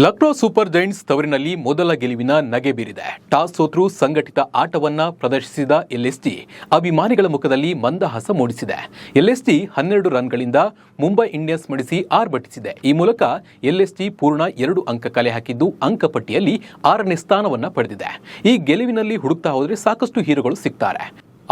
Lucknow super Giants ತವರಿನಲ್ಲಿ ಮೊದಲ ಗೆಲುವಿನ ನಗೆ ಬೀರಿದೆ. ಟಾಸ್ ಸೋತ್ರೂ ಸಂಘಟಿತ ಆಟವನ್ನ ಪ್ರದರ್ಶಿಸಿದ ಎಲ್ಎಸ್ಜಿ ಅಭಿಮಾನಿಗಳ ಮುಖದಲ್ಲಿ ಮಂದಹಾಸ ಮೂಡಿಸಿದೆ. ಎಲ್ಎಸ್ಜಿ 12 ರನ್ಗಳಿಂದ ಮುಂಬೈ ಇಂಡಿಯನ್ಸ್ ಮಣಿಸಿ ಆರ್ಭಟಿಸಿದೆ. ಈ ಮೂಲಕ ಎಲ್ಎಸ್ಜಿ ಪೂರ್ಣ 2 ಅಂಕ ಕಲೆ ಹಾಕಿದ್ದು ಅಂಕಪಟ್ಟಿಯಲ್ಲಿ 6ನೇ ಸ್ಥಾನವನ್ನ ಪಡೆದಿದೆ. ಈ ಗೆಲುವಿನಲ್ಲಿ ಹುಡುಕ್ತಾ ಹೋದರೆ ಸಾಕಷ್ಟು ಹೀರೋಗಳು ಸಿಗ್ತಾರೆ.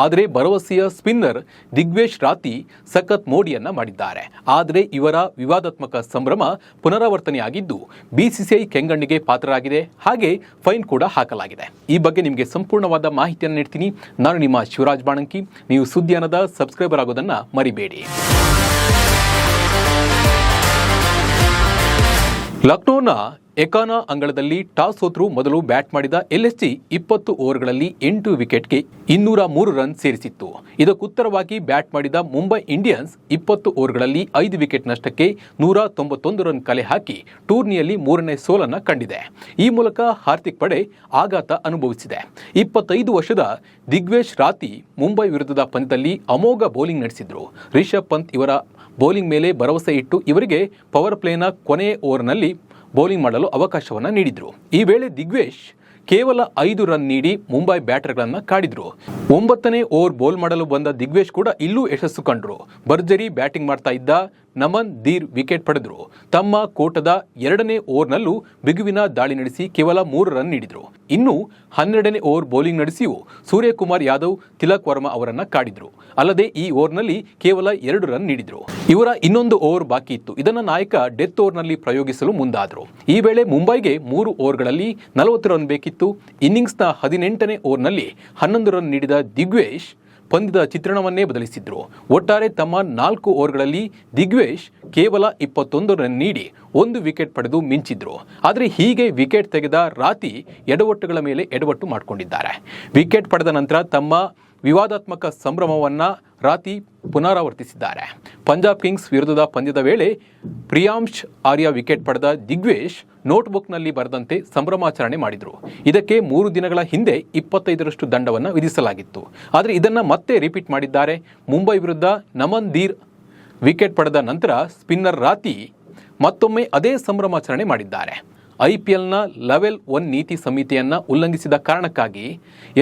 ಆದರೆ ಭರವಸೆಯ ಸ್ಪಿನ್ನರ್ ದಿಗ್ವೇಶ್ ರಾತಿ ಸಖತ್ ಮೋಡಿಯನ್ನ ಮಾಡಿದ್ದಾರೆ. ಆದರೆ ಇವರ ವಿವಾದಾತ್ಮಕ ಸಂಭ್ರಮ ಪುನರಾವರ್ತನೆಯಾಗಿದ್ದು ಬಿಸಿಸಿಐ ಕೆಂಗಣ್ಣಿಗೆ ಪಾತ್ರರಾಗಿದೆ. ಹಾಗೆ ಫೈನ್ ಕೂಡ ಹಾಕಲಾಗಿದೆ. ಈ ಬಗ್ಗೆ ನಿಮಗೆ ಸಂಪೂರ್ಣವಾದ ಮಾಹಿತಿಯನ್ನು ನೀಡ್ತೀನಿ. ನಾನು ನಿಮ್ಮ ಶಿವರಾಜ್ ಬಾಣಂಕಿ. ನೀವು ಸುದ್ದಿಯಾನದ ಸಬ್ಸ್ಕ್ರೈಬರ್ ಆಗೋದನ್ನ ಮರಿಬೇಡಿ. ಲಕ್ನೋನ ಎಕಾನಾ ಅಂಗಳದಲ್ಲಿ ಟಾಸ್ ಸೋತ್ರೂ ಮೊದಲು ಬ್ಯಾಟ್ ಮಾಡಿದ ಎಲ್ಎಸ್ಜಿ 20 ಓವರ್ಗಳಲ್ಲಿ 8 ವಿಕೆಟ್ಗೆ 203 ರನ್ ಸೇರಿಸಿತ್ತು. ಇದಕ್ಕುತ್ತರವಾಗಿ ಬ್ಯಾಟ್ ಮಾಡಿದ ಮುಂಬೈ ಇಂಡಿಯನ್ಸ್ 20 ಓವರ್ಗಳಲ್ಲಿ 5 ವಿಕೆಟ್ ನಷ್ಟಕ್ಕೆ 191 ರನ್ ಕಲೆ ಹಾಕಿ ಟೂರ್ನಿಯಲ್ಲಿ 3ನೇ ಸೋಲನ್ನು ಕಂಡಿದೆ. ಈ ಮೂಲಕ ಹಾರ್ದಿಕ್ ಪಡೆ ಆಘಾತ ಅನುಭವಿಸಿದೆ. 25 ವರ್ಷದ ದಿಗ್ವೇಶ್ ರಾತಿ ಮುಂಬೈ ವಿರುದ್ಧದ ಪಂದ್ಯದಲ್ಲಿ ಅಮೋಘ ಬೌಲಿಂಗ್ ನಡೆಸಿದ್ರು. ರಿಷಬ್ ಪಂತ್ ಇವರ ಬೌಲಿಂಗ್ ಮೇಲೆ ಭರವಸೆ ಇಟ್ಟು ಇವರಿಗೆ ಪವರ್ ಪ್ಲೇನ ಕೊನೆಯ ಓವರ್ನಲ್ಲಿ ಬೌಲಿಂಗ್ ಮಾಡಲು ಅವಕಾಶವನ್ನು ನೀಡಿದ್ರು. ಈ ವೇಳೆ ದಿಗ್ವೇಶ್ ಕೇವಲ 5 ರನ್ ನೀಡಿ ಮುಂಬೈ ಬ್ಯಾಟರ್ಗಳನ್ನು ಕಾಡಿದ್ರು. 9ನೇ ಓವರ್ ಬೌಲ್ ಮಾಡಲು ಬಂದ ದಿಗ್ವೇಶ್ ಕೂಡ ಇಲ್ಲೂ ಯಶಸ್ಸು ಕಂಡ್ರು. ಭರ್ಜರಿ ಬ್ಯಾಟಿಂಗ್ ಮಾಡ್ತಾ ಇದ್ದ ನಮನ್ ಧೀರ್ ವಿಕೆಟ್ ಪಡೆದ್ರು. ತಮ್ಮ ಕೋಟದ 2ನೇ ಓವರ್ನಲ್ಲೂ ಬಿಗುವಿನ ದಾಳಿ ನಡೆಸಿ ಕೇವಲ 3 ರನ್ ನೀಡಿದ್ರು. ಇನ್ನು 12ನೇ ಓವರ್ ಬೌಲಿಂಗ್ ನಡೆಸಿಯೂ ಸೂರ್ಯಕುಮಾರ್ ಯಾದವ್ ತಿಲಕ್ ವರ್ಮಾ ಅವರನ್ನ ಕಾಡಿದ್ರು. ಅಲ್ಲದೆ ಈ ಓವರ್ನಲ್ಲಿ ಕೇವಲ 2 ರನ್ ನೀಡಿದ್ರು. ಇವರ ಇನ್ನೊಂದು ಓವರ್ ಬಾಕಿ ಇತ್ತು. ಇದನ್ನ ನಾಯಕ ಡೆತ್ ಓವರ್ನಲ್ಲಿ ಪ್ರಯೋಗಿಸಲು ಮುಂದಾದ್ರು. ಈ ವೇಳೆ ಮುಂಬೈಗೆ 3 ಓವರ್ಗಳಲ್ಲಿ 40 ರನ್ ಬೇಕಿತ್ತು. ಇನ್ನಿಂಗ್ಸ್ನ 18ನೇ ಓವರ್ನಲ್ಲಿ 11 ರನ್ ನೀಡಿದ ದಿಗ್ವೇಶ್ ಪಂದ್ಯದ ಚಿತ್ರಣವನ್ನೇ ಬದಲಿಸಿದ್ರು. ಒಟ್ಟಾರೆ ತಮ್ಮ 4 ಓವರ್ಗಳಲ್ಲಿ ದಿಗ್ವೇಶ್ ಕೇವಲ 21 ರನ್ ನೀಡಿ 1 ವಿಕೆಟ್ ಪಡೆದು ಮಿಂಚಿದ್ರು. ಆದರೆ ಹೀಗೆ ವಿಕೆಟ್ ತೆಗೆದ ರಾತಿ ಎಡವಟ್ಟುಗಳ ಮೇಲೆ ಎಡವಟ್ಟು ಮಾಡಿಕೊಂಡಿದ್ದಾರೆ. ವಿಕೆಟ್ ಪಡೆದ ನಂತರ ತಮ್ಮ ವಿವಾದಾತ್ಮಕ ಸಂಭ್ರಮವನ್ನ ರಾತಿ ಪುನರಾವರ್ತಿಸಿದ್ದಾರೆ. ಪಂಜಾಬ್ ಕಿಂಗ್ಸ್ ವಿರುದ್ಧದ ಪಂದ್ಯದ ವೇಳೆ ಪ್ರಿಯಾಂಶ್ ಆರ್ಯ ವಿಕೆಟ್ ಪಡೆದ ದಿಗ್ವೇಶ್ ನೋಟ್ಬುಕ್ನಲ್ಲಿ ಬರೆದಂತೆ ಸಂಭ್ರಮಾಚರಣೆ ಮಾಡಿದರು. ಇದಕ್ಕೆ 3 ದಿನಗಳ ಹಿಂದೆ 25ರಷ್ಟು ದಂಡವನ್ನು ವಿಧಿಸಲಾಗಿತ್ತು. ಆದರೆ ಇದನ್ನು ಮತ್ತೆ ರಿಪೀಟ್ ಮಾಡಿದ್ದಾರೆ. ಮುಂಬೈ ವಿರುದ್ಧ ನಮನ್ ಧೀರ್ ವಿಕೆಟ್ ಪಡೆದ ನಂತರ ಸ್ಪಿನ್ನರ್ ರಾತಿ ಮತ್ತೊಮ್ಮೆ ಅದೇ ಸಂಭ್ರಮಾಚರಣೆ ಮಾಡಿದ್ದಾರೆ. ಐಪಿಎಲ್ನ ಲೆವೆಲ್ 1 ನೀತಿ ಸಂಹಿತೆಯನ್ನು ಉಲ್ಲಂಘಿಸಿದ ಕಾರಣಕ್ಕಾಗಿ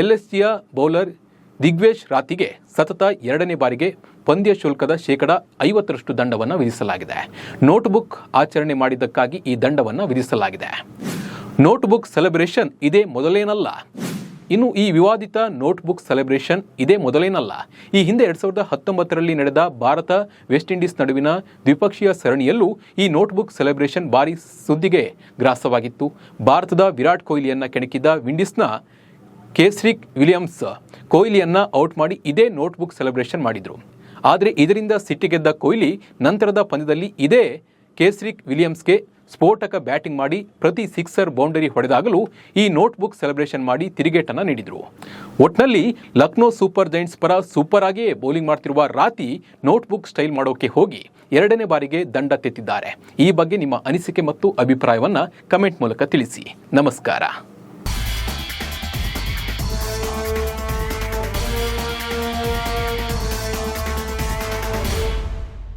ಎಲ್ಎಸ್ಜಿಯ ಬೌಲರ್ ದಿಗ್ವೇಶ್ ರಾತಿಗೆ ಸತತ 2ನೇ ಬಾರಿಗೆ ಪಂದ್ಯ ಶುಲ್ಕದ %50ರಷ್ಟು ದಂಡವನ್ನು ವಿಧಿಸಲಾಗಿದೆ. ನೋಟ್ಬುಕ್ ಆಚರಣೆ ಮಾಡಿದ್ದಕ್ಕಾಗಿ ಈ ದಂಡವನ್ನು ವಿಧಿಸಲಾಗಿದೆ. ನೋಟ್ಬುಕ್ ಸೆಲೆಬ್ರೇಷನ್ ಇದೇ ಮೊದಲೇನಲ್ಲ. ಇನ್ನು ಈ ವಿವಾದಿತ ನೋಟ್ಬುಕ್ ಸೆಲೆಬ್ರೇಷನ್ ಇದೇ ಮೊದಲೇನಲ್ಲ. ಈ ಹಿಂದೆ 2019ರಲ್ಲಿ ನಡೆದ ಭಾರತ ವೆಸ್ಟ್ ಇಂಡೀಸ್ ನಡುವಿನ ದ್ವಿಪಕ್ಷೀಯ ಸರಣಿಯಲ್ಲೂ ಈ ನೋಟ್ಬುಕ್ ಸೆಲೆಬ್ರೇಷನ್ ಭಾರಿ ಸುದ್ದಿಗೆ ಗ್ರಾಸವಾಗಿತ್ತು. ಭಾರತದ ವಿರಾಟ್ ಕೊಹ್ಲಿಯನ್ನು ಕೆಣಕಿದ್ದ ವಿಂಡೀಸ್ನ ಕೇಸ್ರಿಕ್ ವಿಲಿಯಮ್ಸ್ ಕೊಹ್ಲಿಯನ್ನ ಔಟ್ ಮಾಡಿ ಇದೇ ನೋಟ್ಬುಕ್ ಸೆಲೆಬ್ರೇಷನ್ ಮಾಡಿದರು. ಆದರೆ ಇದರಿಂದ ಸಿಟ್ಟಿಗೆದ್ದ ಕೊಹ್ಲಿ ನಂತರದ ಪಂದ್ಯದಲ್ಲಿ ಇದೇ ಕೇಸ್ರಿಕ್ ವಿಲಿಯಮ್ಸ್ಗೆ ಸ್ಫೋಟಕ ಬ್ಯಾಟಿಂಗ್ ಮಾಡಿ ಪ್ರತಿ 6 ಬೌಂಡರಿ ಹೊಡೆದಾಗಲೂ ಈ ನೋಟ್ಬುಕ್ ಸೆಲೆಬ್ರೇಷನ್ ಮಾಡಿ ತಿರುಗೇಟನ್ನು ನೀಡಿದರು. ಒಟ್ನಲ್ಲಿ ಲಕ್ನೋ ಸೂಪರ್ ಜೈಂಟ್ಸ್ ಪರ ಸೂಪರ್ ಆಗಿಯೇ ಬೌಲಿಂಗ್ ಮಾಡ್ತಿರುವ ರಾತಿ ನೋಟ್ಬುಕ್ ಸ್ಟೈಲ್ ಮಾಡೋಕೆ ಹೋಗಿ 2ನೇ ಬಾರಿಗೆ ದಂಡ ತೆತ್ತಿದ್ದಾರೆ. ಈ ಬಗ್ಗೆ ನಿಮ್ಮ ಅನಿಸಿಕೆ ಮತ್ತು ಅಭಿಪ್ರಾಯವನ್ನು ಕಮೆಂಟ್ ಮೂಲಕ ತಿಳಿಸಿ. ನಮಸ್ಕಾರ.